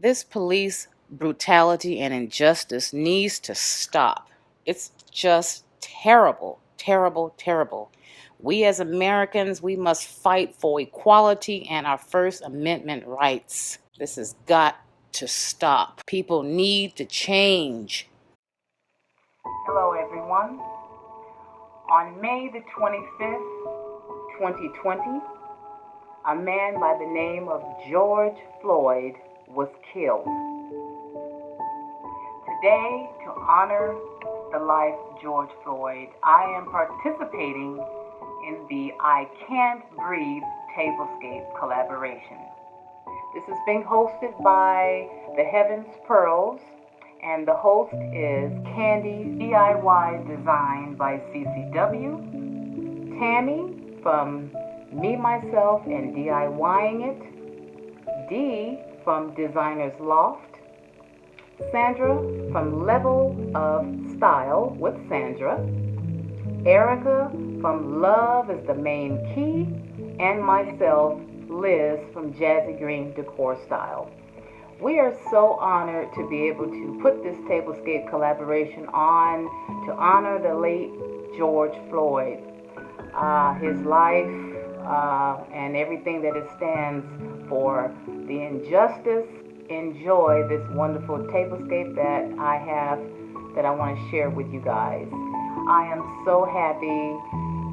This police brutality and injustice needs to stop. It's just terrible, terrible, terrible. We as Americans, we must fight for equality and our First Amendment rights. This has got to stop. People need to change. Hello, everyone. On May the 25th, 2020, a man by the name of George Floyd was killed. Today, to honor the life of George Floyd, I am participating in the I Can't Breathe Tablescape collaboration. This is being hosted by the Heavens Pearls, and the host is Candy DIY Design by CCW, Tammy from Me, Myself, and DIYing It, Dee from Designers Loft, Sandra from Level of Style with Sandra, Erika from Love is the Main Key, and myself, Liz from Jazigreen Decor Style. We are so honored to be able to put this Tablescape collaboration on to honor the late George Floyd. His life and everything that it stands for, the injustice. Enjoy this wonderful Tablescape that I want to share with you guys. I am so happy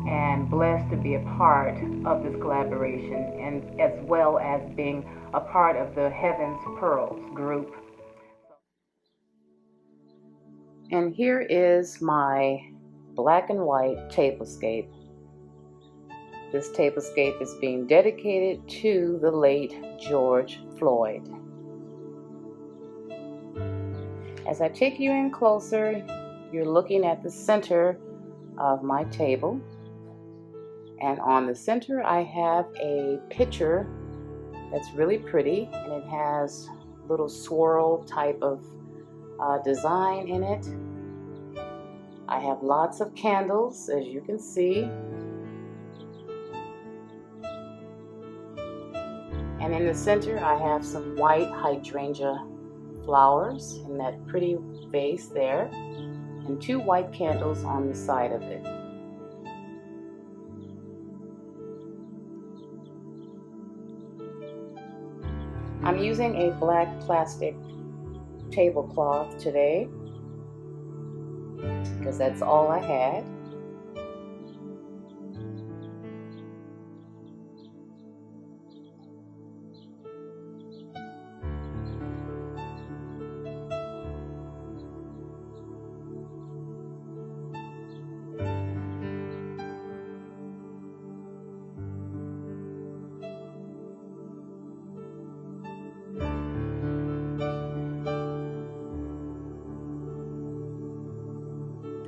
and blessed to be a part of this collaboration, and as well as being a part of the Heavens Pearls group. And here is my black and white Tablescape. This Tablescape is being dedicated to the late George Floyd. As I take you in closer, you're looking at the center of my table. And on the center, I have a picture that's really pretty, and it has little swirl type of design in it. I have lots of candles, as you can see. And in the center, I have some white hydrangea flowers in that pretty vase there, and 2 white candles on the side of it. I'm using a black plastic tablecloth today because that's all I had.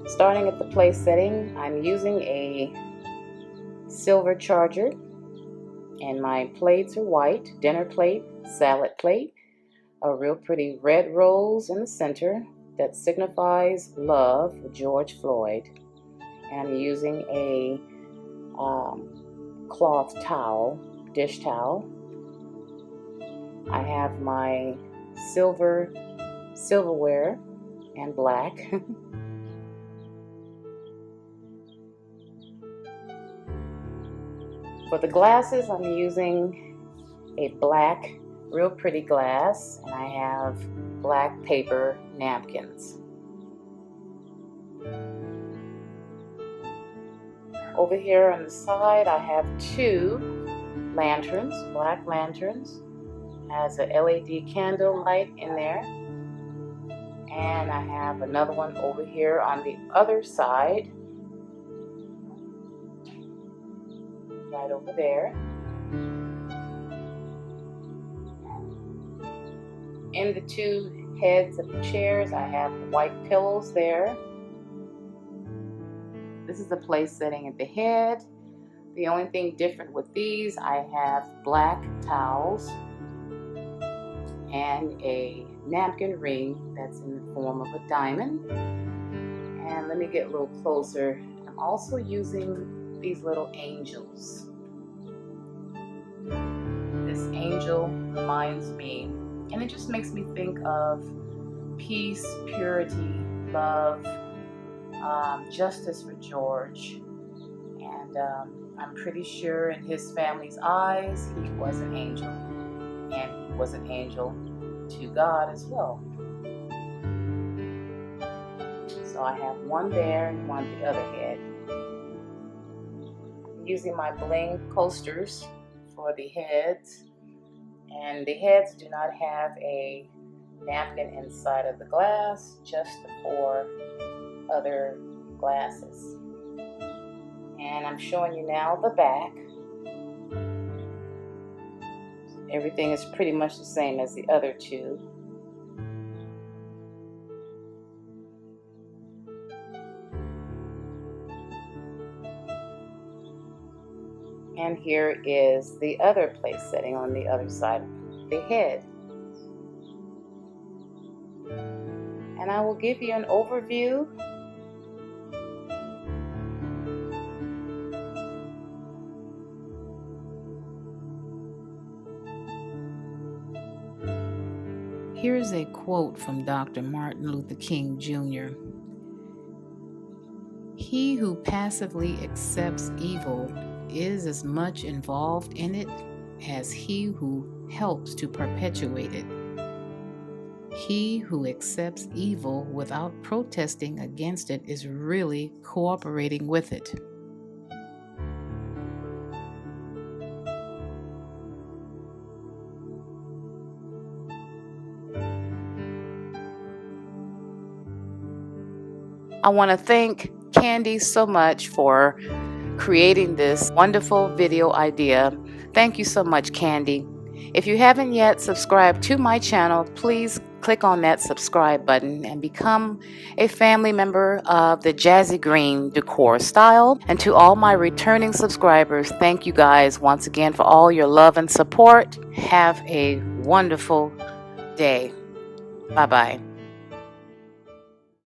Starting at the place setting, I'm using a silver charger, and my plates are white: dinner plate, salad plate, a real pretty red rose in the center that signifies love for George Floyd. And I'm using a cloth towel, dish towel. I have my silverware and black. For the glasses, I'm using a black, real pretty glass, and I have black paper napkins. Over here on the side, I have 2 lanterns, black lanterns. Has a LED candle light in there. And I have another one over here on the other side, right over there. In the 2 heads of the chairs, I have white pillows there. This is the place setting at the head. The only thing different with these, I have black towels and a napkin ring that's in the form of a diamond. And let me get a little closer. I'm also using these little angels. This angel reminds me And it just makes me think of peace, purity, love, justice for George. And I'm pretty sure in his family's eyes, he was an angel. And he was an angel to God as well. So I have one there and one at the other head. I'm using my bling coasters for the heads. And the heads do not have a napkin inside of the glass, just the 4 other glasses. And I'm showing you now the back. Everything is pretty much the same as the other 2. And here is the other place setting on the other side of the head. And I will give you an overview. Here's a quote from Dr. Martin Luther King Jr. "He who passively accepts evil is as much involved in it as he who helps to perpetuate it. He who accepts evil without protesting against it is really cooperating with it." I want to thank Candy so much for creating this wonderful video idea. Thank you so much, Candy. If you haven't yet subscribed to my channel, please click on that subscribe button and become a family member of the Jazigreen decor style. And to all my returning subscribers, thank you guys once again for all your love and support. Have a wonderful day. Bye-bye.